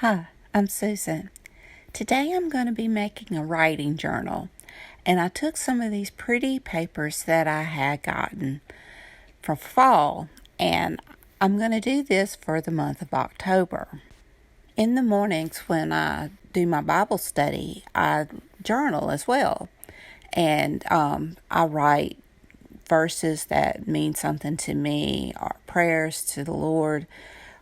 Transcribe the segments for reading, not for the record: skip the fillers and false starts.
Hi, I'm Susan. Today I'm going to be making a writing journal, and I took some of these pretty papers that I had gotten for fall, and I'm going to do this for the month of October. In the mornings when I do my Bible study, I journal as well, and I write verses that mean something to me, or prayers to the Lord,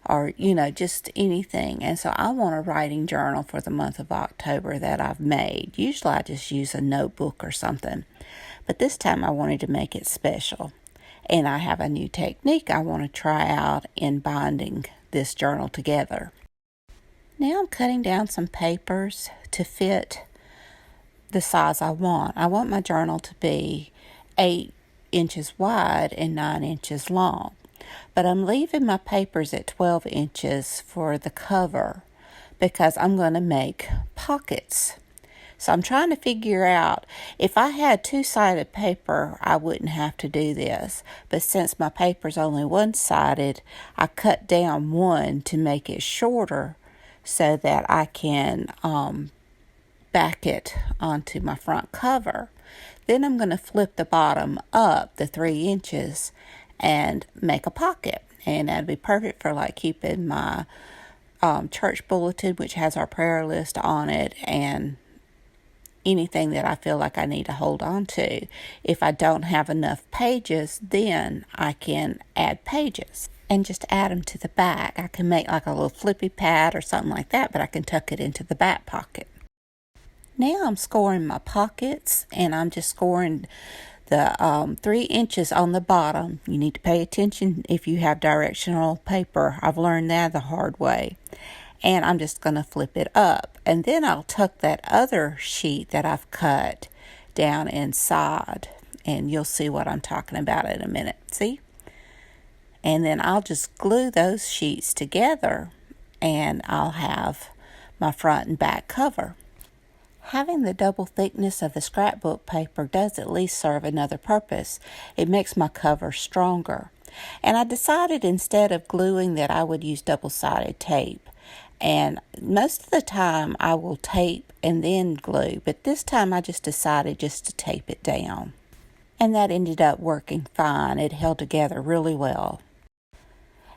or, just anything. And so I want a writing journal for the month of October that I've made. Usually I just use a notebook or something, but this time I wanted to make it special. And I have a new technique I want to try out in binding this journal together. Now I'm cutting down some papers to fit the size I want. I want my journal to be 8 inches wide and 9 inches long. But I'm leaving my papers at 12 inches for the cover because I'm going to make pockets. So I'm trying to figure out, if I had two-sided paper, I wouldn't have to do this. But since my paper's only one-sided, I cut down one to make it shorter so that I can back it onto my front cover. Then I'm going to flip the bottom up the 3 inches and make a pocket. And that'd be perfect for like keeping my church bulletin, which has our prayer list on it, and anything that I feel like I need to hold on to. If I don't have enough pages, then I can add pages and just add them to the back. I can make like a little flippy pad or something like that, but I can tuck it into the back pocket. Now I'm scoring my pockets, and I'm just scoring the 3 inches on the bottom. You need to pay attention if you have directional paper. I've learned that the hard way. And I'm just going to flip it up. And then I'll tuck that other sheet that I've cut down inside. And you'll see what I'm talking about in a minute. See? And then I'll just glue those sheets together, and I'll have my front and back cover. Having the double thickness of the scrapbook paper does at least serve another purpose. It makes my cover stronger. And I decided instead of gluing that I would use double-sided tape. And most of the time I will tape and then glue, but this time I just decided just to tape it down. And that ended up working fine. It held together really well.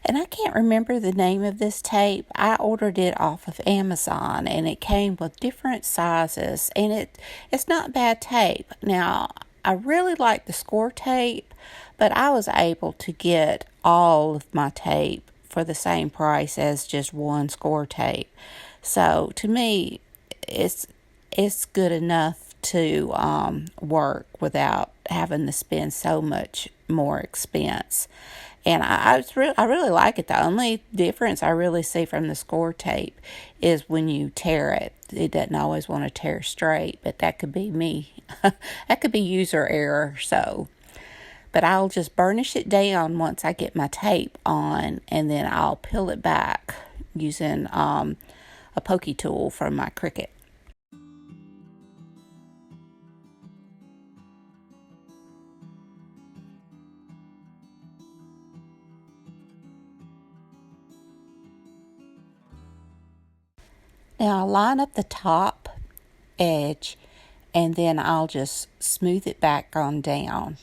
And I can't remember the name of this tape. I ordered it off of Amazon, and it came with different sizes, and it's not bad tape. Now, I really like the score tape, but I was able to get all of my tape for the same price as just one score tape. So to me, it's good enough to work without having to spend so much more expense. And I really like it. The only difference I really see from the score tape is when you tear it. It doesn't always want to tear straight, but that could be me. That could be user error. But I'll just burnish it down once I get my tape on, and then I'll peel it back using a pokey tool from my Cricut. Now I'll line up the top edge, and then I'll just smooth it back on down,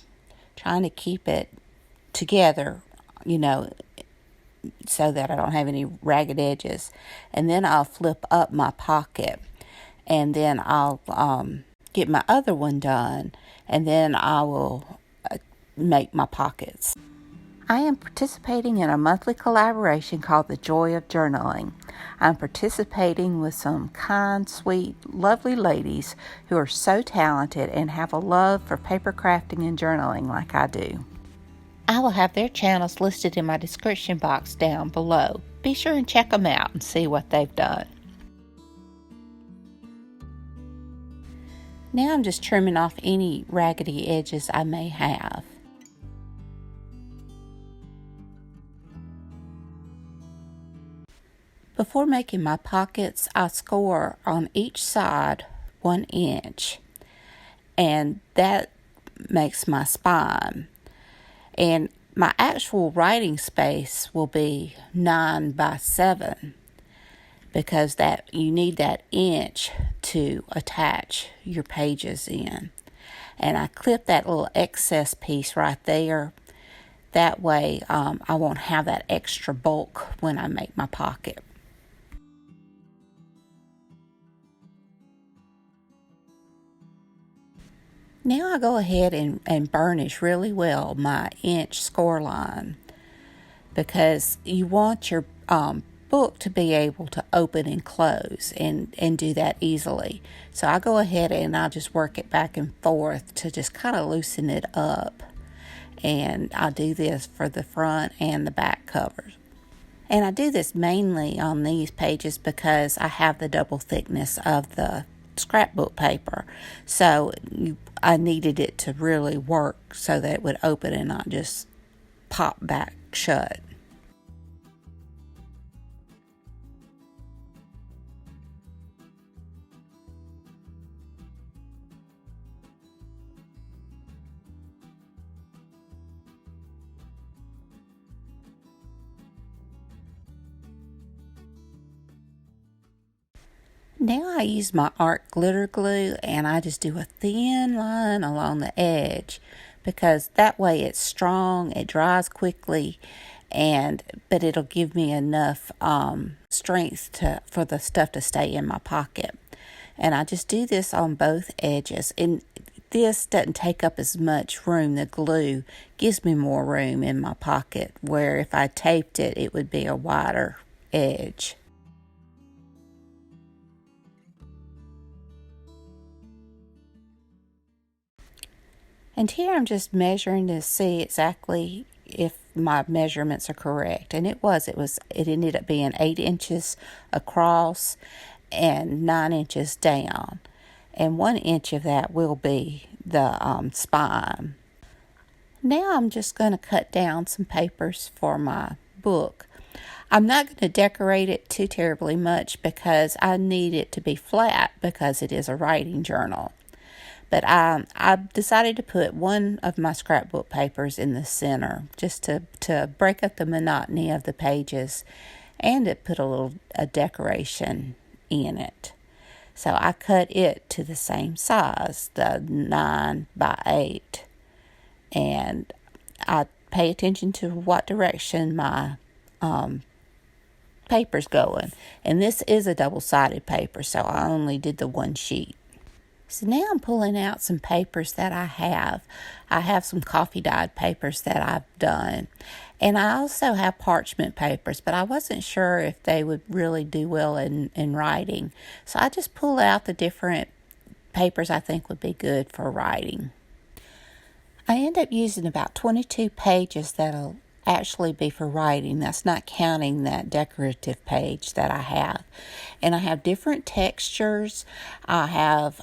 trying to keep it together, so that I don't have any ragged edges. And then I'll flip up my pocket, and then I'll get my other one done, and then I will make my pockets. I am participating in a monthly collaboration called The Joy of Journaling. I'm participating with some kind, sweet, lovely ladies who are so talented and have a love for paper crafting and journaling like I do. I will have their channels listed in my description box down below. Be sure and check them out and see what they've done. Now I'm just trimming off any raggedy edges I may have. Before making my pockets, I score on each side 1 inch, and that makes my spine. And my actual writing space will be 9 by 7. because that you need that inch to attach your pages in. And I clip that little excess piece right there. That way I won't have that extra bulk when I make my pocket. Now I go ahead and burnish really well my inch score line, because you want your book to be able to open and close and do that easily. So I go ahead and I just work it back and forth to just kind of loosen it up. And I do this for the front and the back covers. And I do this mainly on these pages because I have the double thickness of the scrapbook paper. So I needed it to really work so that it would open and not just pop back shut. Now I use my art glitter glue and I just do a thin line along the edge, because that way it's strong, it dries quickly, but it'll give me enough strength for the stuff to stay in my pocket. And I just do this on both edges, and this doesn't take up as much room. The glue gives me more room in my pocket, where if I taped it, it would be a wider edge. And here I'm just measuring to see exactly if my measurements are correct. And it ended up being 8 inches across and 9 inches down. And 1 inch of that will be the spine. Now I'm just going to cut down some papers for my book. I'm not going to decorate it too terribly much because I need it to be flat, because it is a writing journal. But I decided to put one of my scrapbook papers in the center, just to break up the monotony of the pages and to put a decoration in it. So I cut it to the same size, the 9 by 8. And I pay attention to what direction my paper's going. And this is a double-sided paper, so I only did the one sheet. So now I'm pulling out some papers that I have. I have some coffee dyed papers that I've done. And I also have parchment papers, but I wasn't sure if they would really do well in writing. So I just pull out the different papers I think would be good for writing. I end up using about 22 pages that'll actually be for writing. That's not counting that decorative page that I have. And I have different textures. I have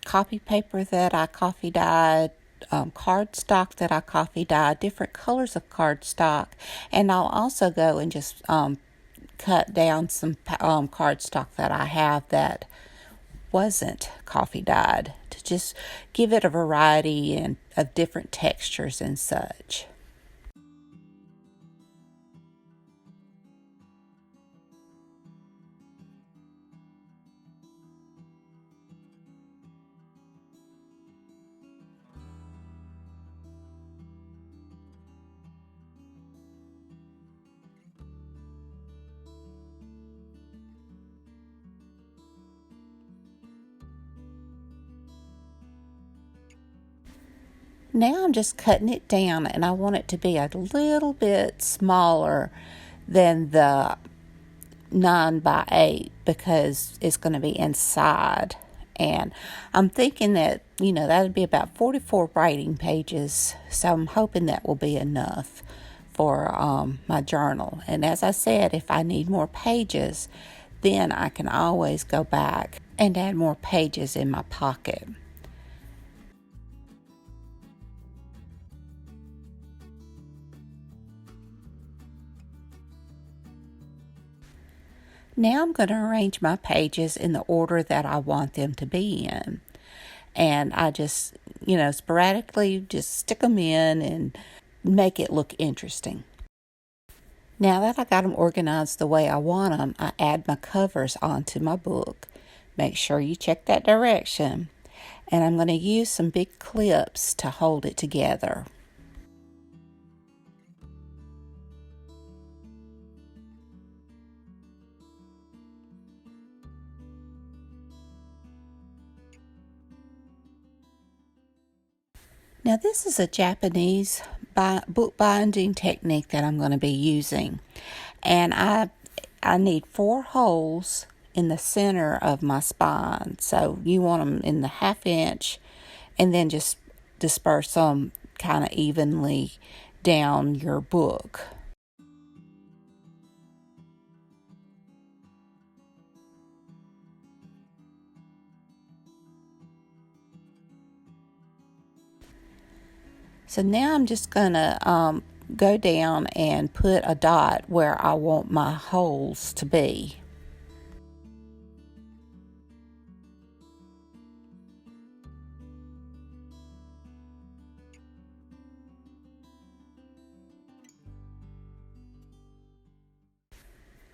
copy paper that I coffee dyed, cardstock that I coffee dyed, different colors of cardstock. And I'll also go and just cut down some cardstock that I have that wasn't coffee dyed, to just give it a variety of different textures and such. Now I'm just cutting it down, and I want it to be a little bit smaller than the 9 by 8 because it's going to be inside. And I'm thinking that, that would be about 44 writing pages. So I'm hoping that will be enough for my journal. And as I said, if I need more pages, then I can always go back and add more pages in my pocket. Now I'm going to arrange my pages in the order that I want them to be in. And I just, sporadically just stick them in and make it look interesting. Now that I got them organized the way I want them, I add my covers onto my book. Make sure you check that direction. And I'm going to use some big clips to hold it together. Now this is a Japanese book binding technique that I'm going to be using. And I need 4 holes in the center of my spine. So you want them in the 1/2 inch, and then just disperse them kind of evenly down your book. So now I'm just going to go down and put a dot where I want my holes to be.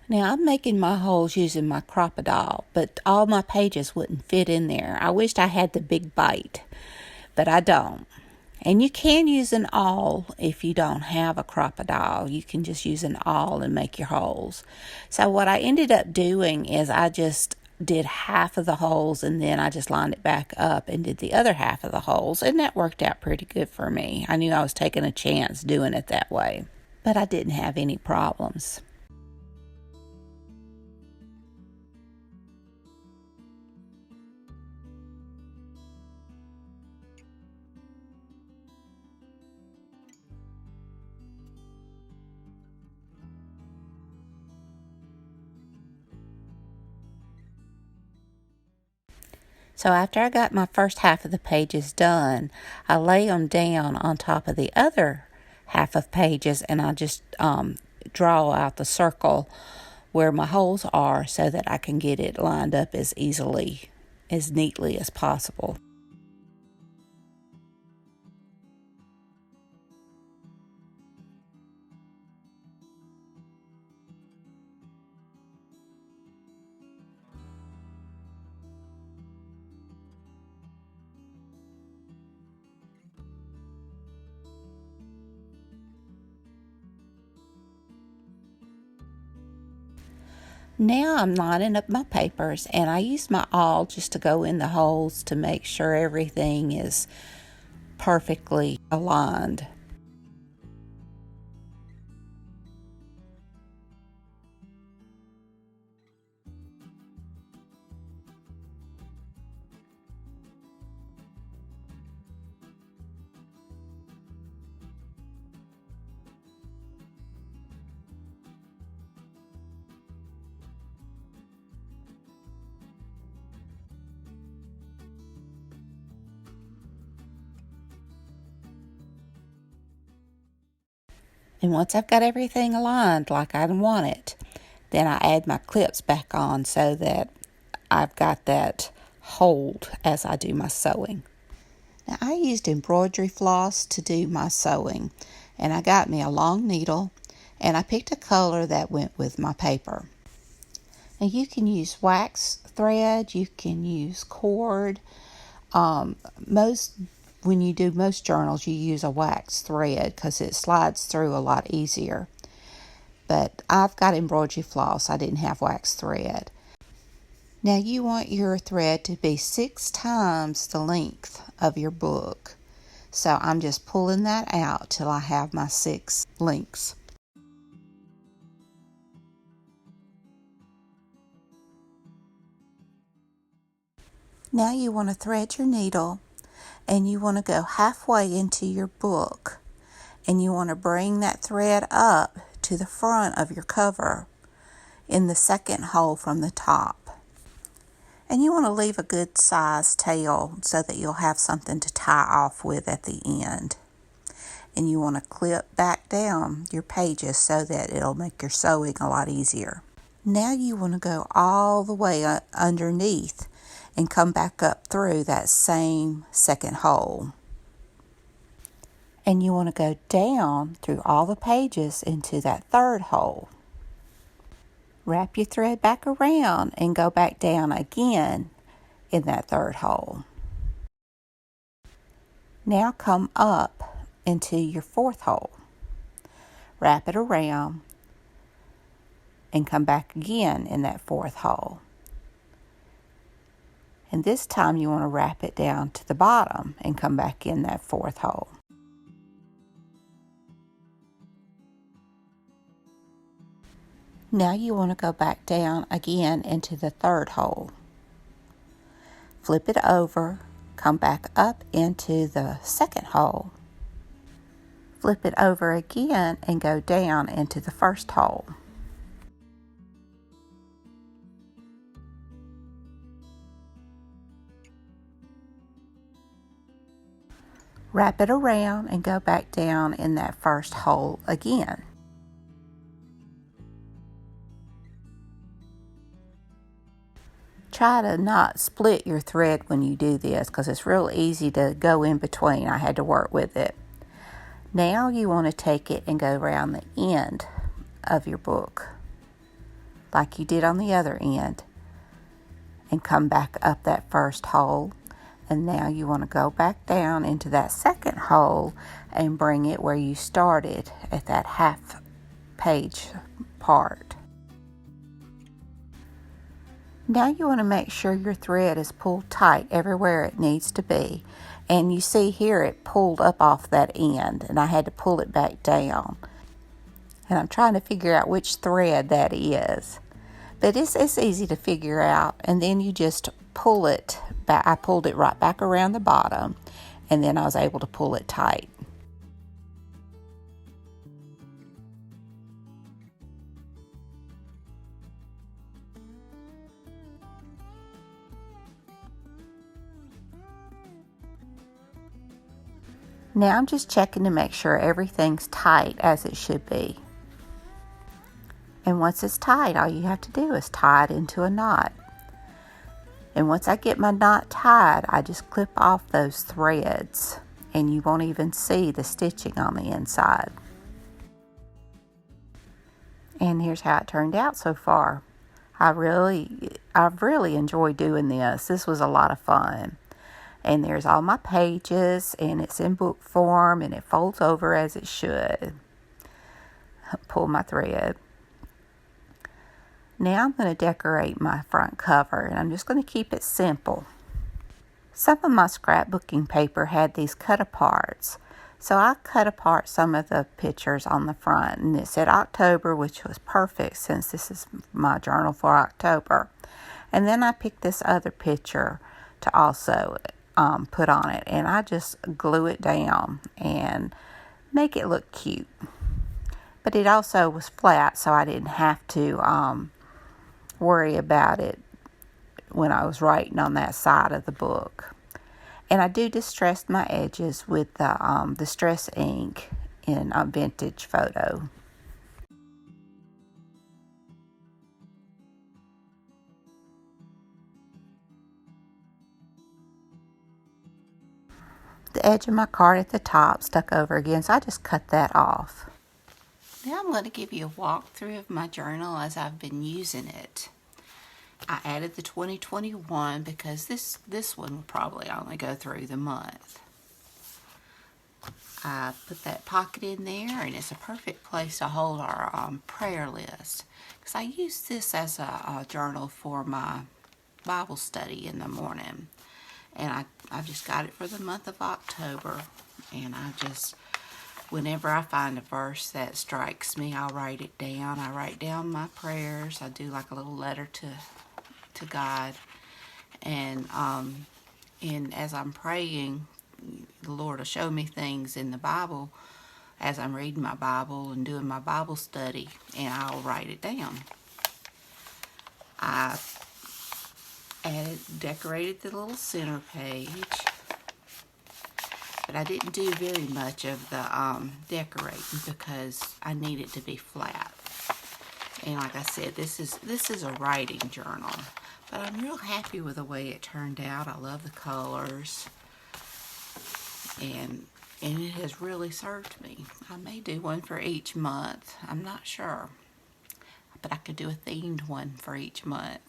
Now I'm making my holes using my crocodile, but all my pages wouldn't fit in there. I wished I had the big bite, but I don't. And you can use an awl if you don't have a crocodile. You can just use an awl and make your holes. So what I ended up doing is I just did 1/2 of the holes, and then I just lined it back up and did the other 1/2 of the holes, and that worked out pretty good for me. I knew I was taking a chance doing it that way, but I didn't have any problems. So after I got my first 1/2 of the pages done, I lay them down on top of the other 1/2 of pages, and I just draw out the circle where my holes are so that I can get it lined up as neatly as possible. Now I'm lining up my papers, and I use my awl just to go in the holes to make sure everything is perfectly aligned. And once I've got everything aligned like I want it, then I add my clips back on so that I've got that hold as I do my sewing. Now I used embroidery floss to do my sewing, and I got me a long needle, and I picked a color that went with my paper. Now you can use wax thread, you can use cord. Most When you do most journals, you use a wax thread because it slides through a lot easier. But I've got embroidery floss. I didn't have wax thread. Now you want your thread to be 6 times the length of your book. So I'm just pulling that out till I have my 6 links. Now you want to thread your needle, and you want to go halfway into your book, and you want to bring that thread up to the front of your cover in the second hole from the top. And you want to leave a good size tail so that you'll have something to tie off with at the end. And you want to clip back down your pages so that it'll make your sewing a lot easier. Now you want to go all the way underneath and come back up through that same second hole. And you want to go down through all the pages into that third hole. Wrap your thread back around and go back down again in that third hole. Now come up into your fourth hole. Wrap it around and come back again in that fourth hole. And this time you want to wrap it down to the bottom and come back in that fourth hole. Now you want to go back down again into the third hole. Flip it over, come back up into the second hole. Flip it over again and go down into the first hole. Wrap it around and go back down in that first hole again. Try to not split your thread when you do this because it's real easy to go in between. I had to work with it. Now you want to take it and go around the end of your book like you did on the other end and come back up that first hole. And now you want to go back down into that second hole and bring it where you started at that half page part. Now you want to make sure your thread is pulled tight everywhere it needs to be. And you see here it pulled up off that end and I had to pull it back down. And I'm trying to figure out which thread that is. But it's easy to figure out. And then you just pull it back. I pulled it right back around the bottom and then I was able to pull it tight. Now I'm just checking to make sure everything's tight as it should be. And once it's tight, all you have to do is tie it into a knot. And once I get my knot tied, I just clip off those threads and you won't even see the stitching on the inside. And here's how it turned out so far. I've really enjoyed doing this. This was a lot of fun. And there's all my pages and it's in book form and it folds over as it should. Pull my thread. Now I'm going to decorate my front cover and I'm just going to keep it simple. Some of my scrapbooking paper had these cut aparts. So I cut apart some of the pictures on the front and it said October, which was perfect since this is my journal for October. And then I picked this other picture to also put on it and I just glue it down and make it look cute. But it also was flat so I didn't have to worry about it when I was writing on that side of the book. And I do distress my edges with the distress ink in a vintage photo. The edge of my card at the top stuck over again, so I just cut that off. Now I'm going to give you a walkthrough of my journal as I've been using it. I added the 2021 because this one will probably only go through the month. I put that pocket in there and it's a perfect place to hold our prayer list because I use this as a journal for my Bible study in the morning. And I've just got it for the month of October. And whenever I find a verse that strikes me, I'll write it down. I write down my prayers. I do like a little letter to God. And as I'm praying, the Lord will show me things in the Bible as I'm reading my Bible and doing my Bible study. And I'll write it down. I decorated the little center page, but I didn't do very much of the decorating because I need it to be flat. And like I said, this is a writing journal, but I'm real happy with the way it turned out. I love the colors, and and it has really served me. I may do one for each month. I'm not sure, but I could do a themed one for each month.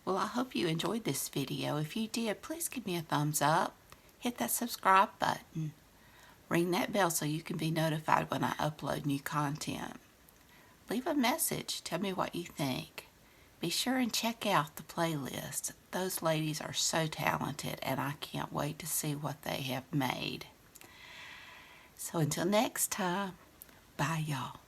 Well, I hope you enjoyed this video. If you did, please give me a thumbs up. Hit that subscribe button. Ring that bell so you can be notified when I upload new content. Leave a message. Tell me what you think. Be sure and check out the playlist. Those ladies are so talented, and I can't wait to see what they have made. So until next time, bye y'all.